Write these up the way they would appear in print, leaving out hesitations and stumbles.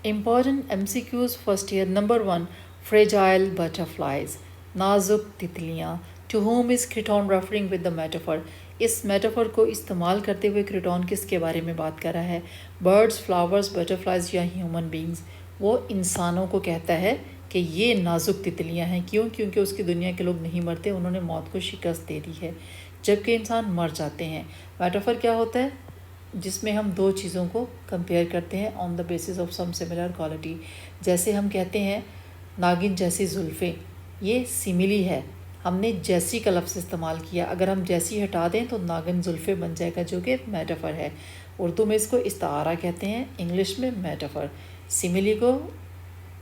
Important MCQs first year. Number 1, fragile butterflies, नाजुक तितलियाँ. To whom is Criton referring with the metaphor? इस metaphor को इस्तेमाल करते हुए क्रिटॉन किसके बारे में बात कर रहा है? बर्ड्स, फ्लावर्स, बटरफ्लाइज या ह्यूमन बींग्स? वो इंसानों को कहता है कि ये नाजुक तितलियाँ हैं. क्यों? क्योंकि उसकी दुनिया के लोग नहीं मरते, उन्होंने मौत को शिकस्त दे दी है, जबकि इंसान मर जाते हैं. मेटाफर क्या होता है? जिसमें हम दो चीज़ों को कंपेयर करते हैं on the basis of some similar quality. जैसे हम कहते हैं नागिन जैसी जुल्फ़ें, ये सिमिली है. हमने जैसी का लफ्ज़ इस्तेमाल किया. अगर हम जैसी हटा दें तो नागिन जुल्फ़ें बन जाएगा, जो कि मेटाफर है. उर्दू में इसको इस्तारा कहते हैं, इंग्लिश में मेटाफर. सिमिली को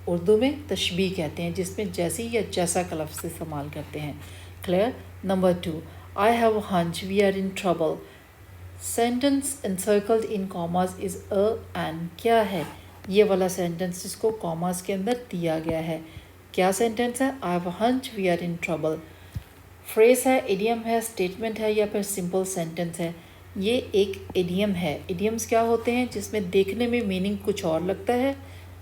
उर्दू में तशबीह कहते हैं, जिसमें जैसी या जैसा का लफ्ज़ इस्तेमाल करते हैं. Clear? Number 2, I have hunch we are in trouble. Sentence encircled in commas is a end. क्या है ये वाला सेंटेंस जिसको कॉमास के अंदर दिया गया है? क्या सेंटेंस है? I have a hunch we are in trouble. Phrase है, इडियम है, स्टेटमेंट है या फिर सिंपल सेंटेंस है? ये एक इडियम है. इडियम्स क्या होते हैं? जिसमें देखने में मीनिंग कुछ और लगता है,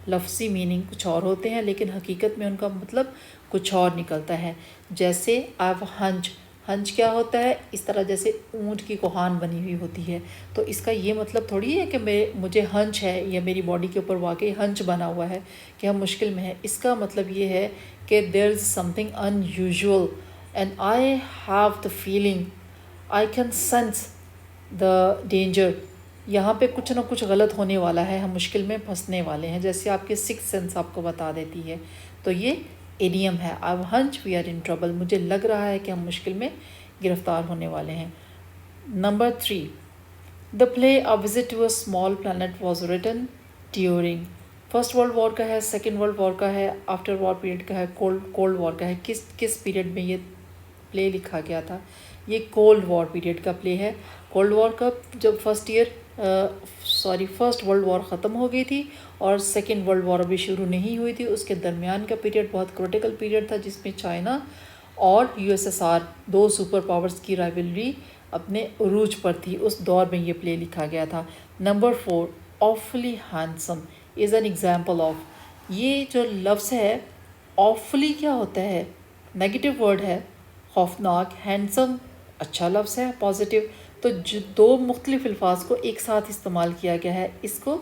लफ्ज़ी मीनिंग कुछ और होते हैं, लेकिन हकीकत में उनका मतलब कुछ और निकलता है. जैसे आई हैव हंच. हंच क्या होता है? इस तरह जैसे ऊँट की कोहान बनी हुई होती है, तो इसका ये मतलब थोड़ी है कि मुझे हंच है या मेरी बॉडी के ऊपर वाकई हंच बना हुआ है कि हम मुश्किल में है. इसका मतलब ये है कि there is something unusual and I have the feeling, I can sense the danger. यहाँ पे कुछ ना कुछ गलत होने वाला है, हम मुश्किल में फंसने वाले हैं, जैसे आपकी सिक्स सेंस आपको बता देती है. तो ये एडियम है. I hunch we are in trouble. मुझे लग रहा है कि हम मुश्किल में गिरफ्तार होने वाले हैं. Number 3, the play a visit to a small planet was written during. First world war का है, सेकेंड वर्ल्ड वॉर का है, आफ्टर वॉर पीरियड का है, कोल्ड वॉर का है. किस किस पीरियड में ये प्ले लिखा गया था? ये कोल्ड वॉर पीरियड का प्ले है. कोल्ड वॉर का जब फर्स्ट वर्ल्ड वॉर ख़त्म हो गई थी और सेकेंड वर्ल्ड वॉर अभी शुरू नहीं हुई थी, उसके दरमियान का पीरियड बहुत क्रिटिकल पीरियड था, जिसमें चाइना और यूएसएसआर, दो सुपर पावर्स की राइवलरी अपने उरूज पर थी. उस दौर में ये प्ले लिखा गया था. Number 4, ऑफली handsome is an example of. ये जो लफ्ज़ है ऑफली क्या होता है? नेगेटिव वर्ड है. खौफनाक, हैंडसम अच्छा लफ्ज़ है, पॉजिटिव. तो जो दो मुख्तलिफ अल्फाज को एक साथ इस्तेमाल किया गया है, इसको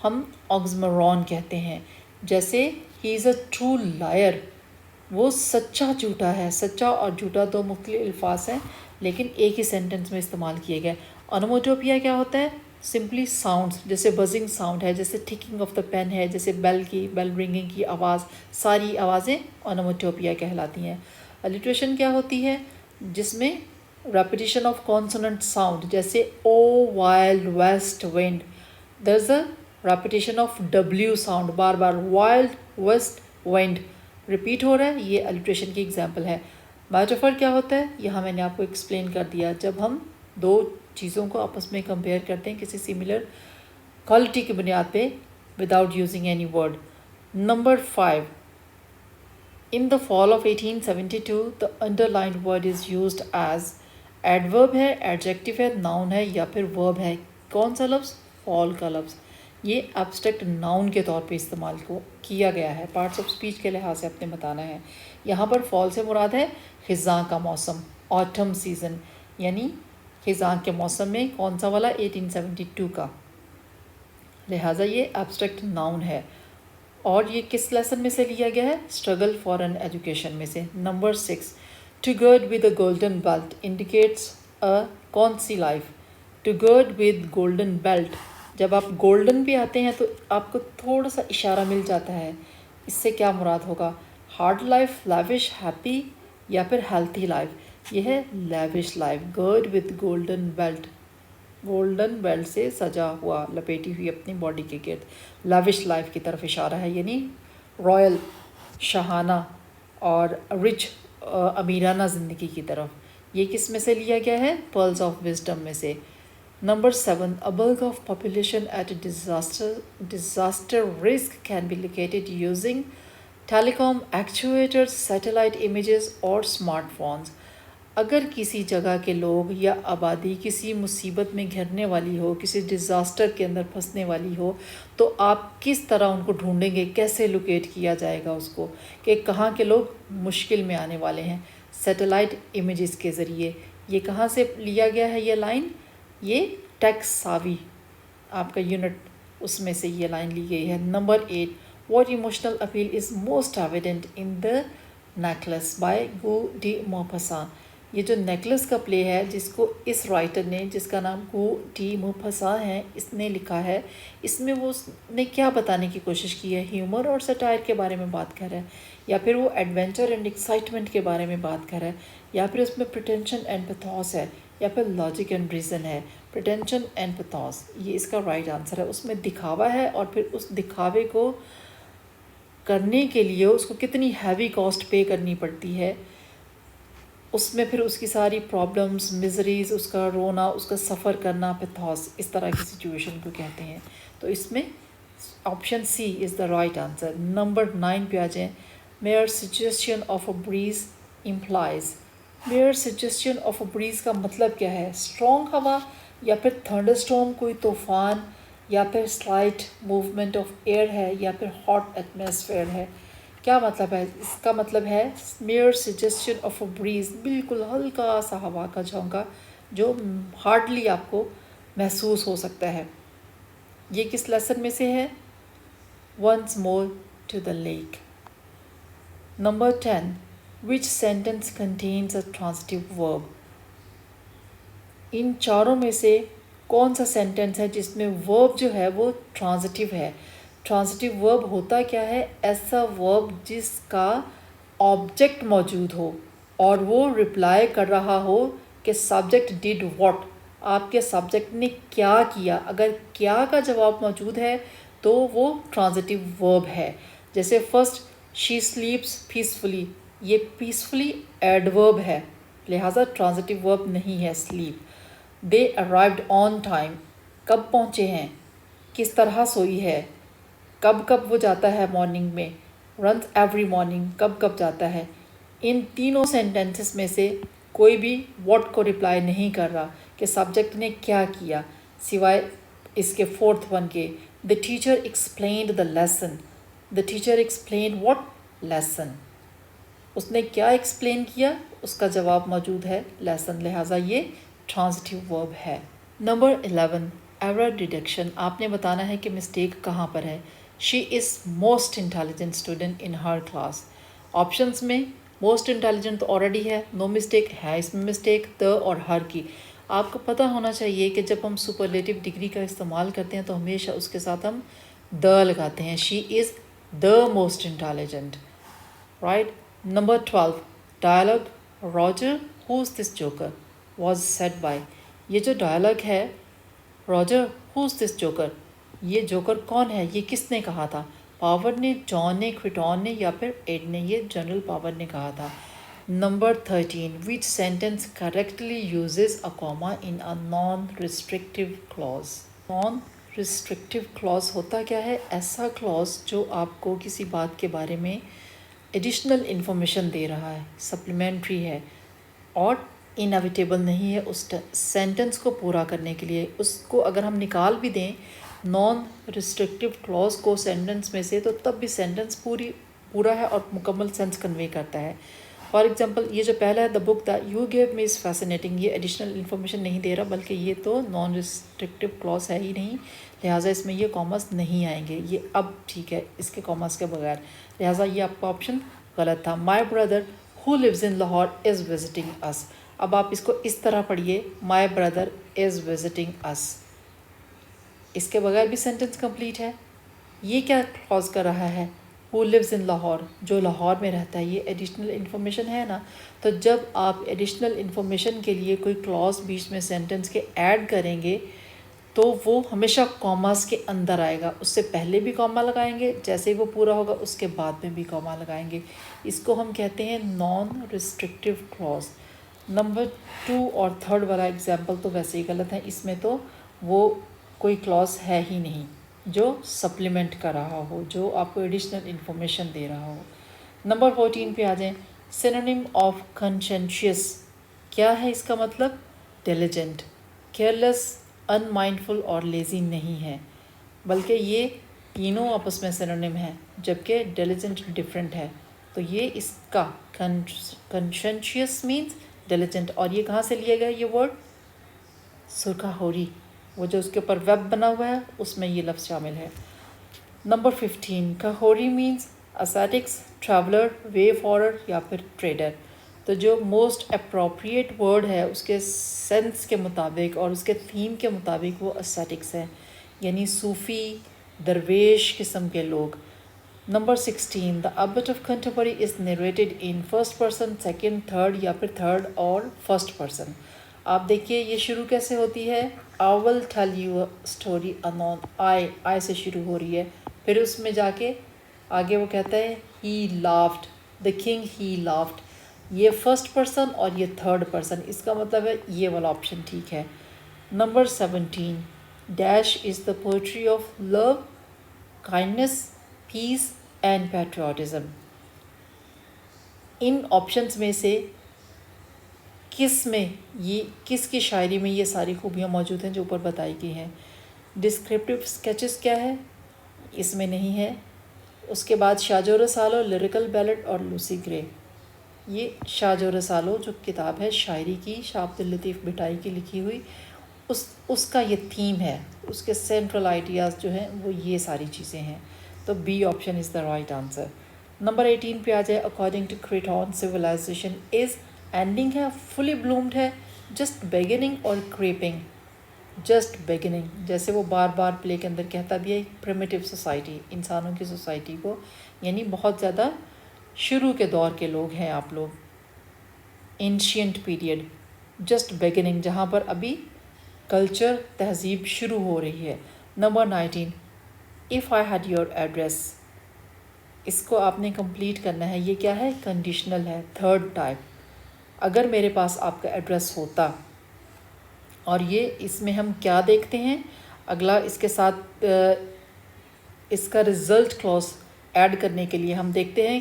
हम ऑक्समोरॉन कहते हैं. जैसे he is a true liar, वो सच्चा झूठा है. सच्चा और झूठा दो मुख्तलिफ अल्फाज हैं, लेकिन एक ही सेंटेंस में इस्तेमाल किए गए. ऑनोमोटोपिया क्या होता है? Simply sounds. जैसे बजिंग साउंड है, जैसे टिकिंग ऑफ द पेन है, जैसे बेल रिंगिंग की आवाज़, सारी आवाज़ें ऑनोमोटोपिया कहलाती हैं. अलिट्रेशन क्या होती है? जिसमें रेपिटेशन ऑफ कॉन्सोनेंट साउंड, जैसे O wild west wind, there is a repetition of W sound, बार बार वाइल्ड वेस्ट विंड रिपीट हो रहा है. ये अलिट्रेशन की एग्जांपल है. मेटाफर क्या होता है? यहाँ मैंने आपको एक्सप्लेन कर दिया. जब हम दो चीज़ों को आपस में कंपेयर करते हैं किसी सिमिलर क्वालिटी की बुनियाद पे without using any word. Number 5, in the fall of 1872 the underlined word is used as. Adverb है, एडजेक्टिव है, नाउन है या फिर वर्ब है? कौन सा लफ्ज़? फॉल का लफ्ज़. ये एब्स्ट्रैक्ट नाउन के तौर पे इस्तेमाल को किया गया है. पार्ट्स ऑफ स्पीच के लिहाज से आपने बताना है. यहाँ पर फॉल से मुराद है ख़िज़ां का मौसम, ऑटम सीज़न. यानी ख़िज़ां के मौसम में कौन सा वाला? 1872 का. लिहाजा ये एब्स्ट्रैक्ट नाउन है. और ये किस लेसन में से लिया गया है? स्ट्रगल फॉर एन एजुकेशन में से. Number 6, to gird with a golden belt indicates a कौन सी life? To gird with golden belt, जब आप गोल्डन पे आते हैं तो आपको थोड़ा सा इशारा मिल जाता है. इससे क्या मुराद होगा? हार्ड लाइफ, लैविश, हैप्पी या फिर हेल्थी लाइफ? यह है lavish life. Gird with golden belt, golden belt से सजा हुआ, लपेटी हुई अपनी बॉडी के गिर्द. लाविश लाइफ की तरफ इशारा है, यानी रॉयल, शाहाना और रिच, अमीराना ज़िंदगी की तरफ. ये किस में से लिया गया है? पर्ल्स ऑफ विजडम में से. Number 7, a bulk of population at disaster risk can be located using telecom actuators, satellite images और स्मार्टफोन्स. अगर किसी जगह के लोग या आबादी किसी मुसीबत में घिरने वाली हो, किसी डिज़ास्टर के अंदर फंसने वाली हो, तो आप किस तरह उनको ढूंढेंगे, कैसे लोकेट किया जाएगा उसको कि कहाँ के लोग मुश्किल में आने वाले हैं? सैटेलाइट इमेजेस के ज़रिए। ये कहाँ से लिया गया है ये लाइन? ये टेक्सावी आपका यूनिट, उसमें से ये लाइन ली गई है। Number 8, what emotional appeal is most evident in the necklace by Guy de Maupassant. ये जो नेकलेस का प्ले है, जिसको इस राइटर ने, जिसका नाम गु डी मोपसा है, इसने लिखा है, इसमें वो उसने क्या बताने की कोशिश की है? ह्यूमर और सटायर के बारे में बात कर रहा है, या फिर वो एडवेंचर एंड एक्साइटमेंट के बारे में बात कर रहा है, या फिर उसमें प्रिटेंशन एंड पैथोस है, या फिर लॉजिक एंड रीज़न है? प्रिटेंशन एंड पैथोस, ये इसका राइट आंसर है। उसमें दिखावा है और फिर उस दिखावे को करने के लिए उसको कितनी हैवी कॉस्ट पे करनी पड़ती है, उसमें फिर उसकी सारी प्रॉब्लम्स, मिजरीज, उसका रोना, उसका सफ़र करना, पैथोस, इस तरह की सिचुएशन को कहते हैं। तो इसमें option C is the right answer. Number 9 पे आ जाएँ। Mere suggestion of a breeze implies. Mere suggestion of a breeze का मतलब क्या है? स्ट्रॉन्ग हवा, या फिर थंडरस्टॉर्म, कोई तूफान, या फिर स्लाइट मूवमेंट ऑफ एयर है, या फिर हॉट एटमॉस्फेयर है? क्या मतलब है? इसका मतलब है mayor suggestion of a bridge, बिल्कुल हल्का सा हवा का झोंका जो हार्डली आपको महसूस हो सकता है। ये किस लेसन में से है? Once more to the lake. Number 10, which sentence contains a transitive verb. इन चारों में से कौन सा सेंटेंस है जिसमें वर्ब जो है वो ट्रांजिटिव है? ट्रांजिटिव वर्ब होता क्या है? ऐसा वर्ब जिसका ऑब्जेक्ट मौजूद हो और वो रिप्लाई कर रहा हो कि सब्जेक्ट डिड व्हाट, आपके सब्जेक्ट ने क्या किया। अगर क्या का जवाब मौजूद है तो वो ट्रांजिटिव वर्ब है। जैसे फर्स्ट, शी स्लीप्स पीसफुली, ये पीसफुली एडवर्ब है, लिहाजा ट्रांजिटिव वर्ब नहीं है sleep. They arrived on time, कब पहुँचे हैं, किस तरह सोई है, कब कब वो जाता है मॉर्निंग में, रन्स एवरी मॉर्निंग, कब कब जाता है। इन तीनों सेंटेंसेस में से कोई भी व्हाट को रिप्लाई नहीं कर रहा कि सब्जेक्ट ने क्या किया, सिवाय इसके फोर्थ वन के, the teacher explained the lesson. The teacher explain what? Lesson. उसने क्या एक्सप्लेन किया? उसका जवाब मौजूद है लेसन, लिहाजा ये ट्रांजिटिव वर्ब है। Number 11, error detection. आपने बताना है कि मिस्टेक कहाँ पर है। She is most intelligent student in her class. Options में मोस्ट इंटेलिजेंट तो ऑलरेडी है, नो मिस्टेक है, इसमें मिस्टेक द और हर की। आपको पता होना चाहिए कि जब हम सुपरलेटिव डिग्री का इस्तेमाल करते हैं तो हमेशा उसके साथ हम द लगाते हैं। She is the most intelligent, right. Number 12, dialogue. Roger who is this joker was said by. ये जो डायलॉग है, Roger who is this joker, ये जोकर कौन है, ये किसने कहा था? पावर ने, जॉन ने, क्विटॉन ने, या फिर एड ने? ये जनरल पावर ने कहा था। Number 13, which sentence correctly uses a comma in a non restrictive clause. Non restrictive clause होता क्या है? ऐसा क्लॉज जो आपको किसी बात के बारे में एडिशनल इन्फॉर्मेशन दे रहा है, सप्लीमेंट्री है और इनएविटेबल नहीं है उस सेंटेंस को पूरा करने के लिए। उसको अगर हम निकाल भी दें नॉन रिस्ट्रिक्टिव क्लॉज को सेंटेंस में से, तो तब भी सेंटेंस पूरा है और मुकम्मल सेंस कन्वे करता है। फॉर एग्जांपल, ये जो पहला है, the book that you give me is fascinating, ये एडिशनल इन्फॉर्मेशन नहीं दे रहा, बल्कि ये तो नॉन रिस्ट्रिक्टिव क्लॉज है ही नहीं, लिहाजा इसमें ये कॉमर्स नहीं आएंगे। ये अब ठीक है इसके कॉमर्स के बगैर, लिहाजा ये आपका ऑप्शन गलत था। My brother who lives in Lahore is visiting us. अब आप इसको इस तरह पढ़िए, my brother is visiting us, इसके बगैर भी सेंटेंस कंप्लीट है। ये क्या क्लॉज कर रहा है? हु लिव्स इन लाहौर, जो लाहौर में रहता है, ये एडिशनल इन्फॉर्मेशन है ना। तो जब आप एडिशनल इन्फॉर्मेशन के लिए कोई क्लॉज बीच में सेंटेंस के ऐड करेंगे तो वो हमेशा कॉमास के अंदर आएगा। उससे पहले भी कॉमा लगाएंगे, जैसे ही वो पूरा होगा उसके बाद में भी कॉमा लगाएंगे। इसको हम कहते हैं नॉन रिस्ट्रिक्टिव क्लॉज। नंबर 2 और 3 वाला एग्जाम्पल तो वैसे ही गलत है, इसमें तो वो कोई क्लॉज है ही नहीं जो सप्लीमेंट कर रहा हो, जो आपको एडिशनल इन्फॉर्मेशन दे रहा हो। नंबर 14 पे आ जाएं। सिनोनिम ऑफ कंशेंशियस क्या है इसका मतलब? डिलिजेंट। केयरलेस, अनमाइंडफुल और लेज़ी नहीं है, बल्कि ये तीनों आपस में सिनोनिम है, जबकि डिलिजेंट डिफरेंट है। तो ये इसका कॉन्शियस मीन्स डिलिजेंट। और ये कहाँ से लिया गया ये वर्ड? सुरखा होरी, वो जो उसके ऊपर वेब बना हुआ है उसमें ये लफ्ज़ शामिल है। नंबर 15, काहोरी मीन्स असेटिक्स, ट्रैवलर, वे फॉरर या फिर ट्रेडर। तो जो मोस्ट अप्रोप्रिएट वर्ड है उसके सेंस के मुताबिक और उसके थीम के मुताबिक वो असेटिक्स है, यानी सूफ़ी दरवेश किस्म के लोग। Number 16, the Abbott of contemporary is narrated in first person, second, third या फिर थर्ड और फर्स्ट पर्सन। आप देखिए ये शुरू कैसे होती है? I will tell you a story unknown, I से शुरू हो रही है, फिर उसमें जाके आगे वो कहता है ही laughed, the king he laughed. ये फर्स्ट पर्सन और ये थर्ड पर्सन, इसका मतलब है ये वाला ऑप्शन ठीक है। Number 17, dash is the poetry of love, kindness, peace and patriotism. इन ऑप्शंस में से किस में ये किसकी शायरी में ये सारी खूबियाँ मौजूद हैं जो ऊपर बताई गई हैं? डिस्क्रिप्टिव स्केचेस क्या है? इसमें नहीं है। उसके बाद शाजो रसालो, लिरिकल बैलेड और लूसी ग्रे। ये शाजो रसालो जो किताब है शायरी की, शाह अब्दुल लतीफ़ भिटाई की लिखी हुई, उसका ये थीम है, उसके सेंट्रल आइडियाज़ जो हैं वो ये सारी चीज़ें हैं। तो B option is the right answer. Number 18 पे आ जाए, according to Creighton civilization is ending है, फुली ब्लूम्ड है, जस्ट बिगिनिंग और क्रेपिंग? जस्ट बिगिनिंग, जैसे वो बार बार प्ले के अंदर कहता भी है, प्रिमिटिव सोसाइटी, इंसानों की सोसाइटी को, यानी बहुत ज़्यादा शुरू के दौर के लोग हैं आप लोग, एंशियंट पीरियड। जस्ट बिगिनिंग, जहाँ पर अभी कल्चर तहजीब शुरू हो रही है। Number 19, if I had your address, इसको आपने कंप्लीट करना है। ये क्या है? कंडीशनल है, थर्ड टाइप। अगर मेरे पास आपका एड्रेस होता, और ये इसमें हम क्या देखते हैं अगला, इसके साथ इसका रिजल्ट क्लॉज ऐड करने के लिए हम देखते हैं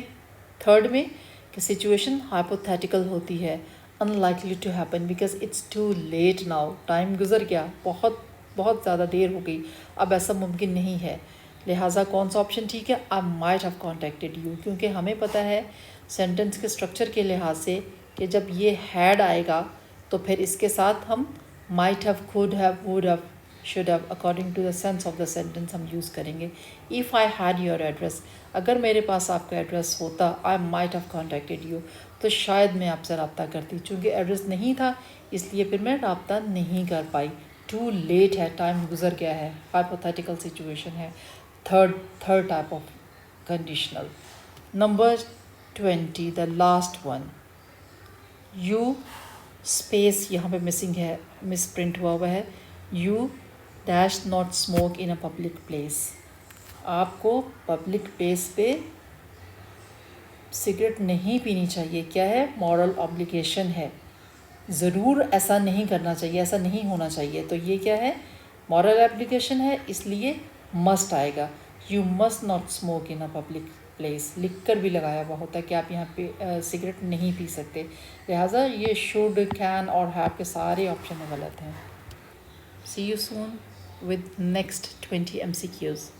थर्ड में कि सिचुएशन हाइपोथेटिकल होती है, unlikely to happen because it's too late now, time गुजर गया, बहुत बहुत ज़्यादा देर हो गई, अब ऐसा मुमकिन नहीं है। लिहाजा कौन सा ऑप्शन ठीक है? आई माइट हैव कॉन्टेक्टेड यू, क्योंकि हमें पता है सेंटेंस के स्ट्रक्चर के लिहाज से कि जब ये हैड आएगा तो फिर इसके साथ हम might have, could have, would have, should have, according to the sense of the sentence हम यूज़ करेंगे। If I had your address, अगर मेरे पास आपका एड्रेस होता, I might have contacted you, तो शायद मैं आपसे रब्ता करती। चूँकि एड्रेस नहीं था इसलिए फिर मैं रब्ता नहीं कर पाई। टू लेट है, टाइम गुजर गया है, हाइपोथेटिकल सिचुएशन है, third type of conditional. Number 20, the last one, you space यहाँ पे मिसिंग है, मिस प्रिंट हुआ है, you dash not smoke in a public place. आपको पब्लिक प्लेस पे सिगरेट नहीं पीनी चाहिए। क्या है? मॉरल ऑब्लिगेशन है, ज़रूर ऐसा नहीं करना चाहिए, ऐसा नहीं होना चाहिए। तो ये क्या है? मॉरल एप्लीकेशन है, इसलिए मस्ट आएगा। You must not smoke in a public place, लिख कर भी लगाया हुआ होता है कि आप यहाँ पे सिगरेट नहीं पी सकते। लिहाजा ये शुड, कैन और हैव के सारे ऑप्शन गलत हैं। See you soon with next 20 MCQs.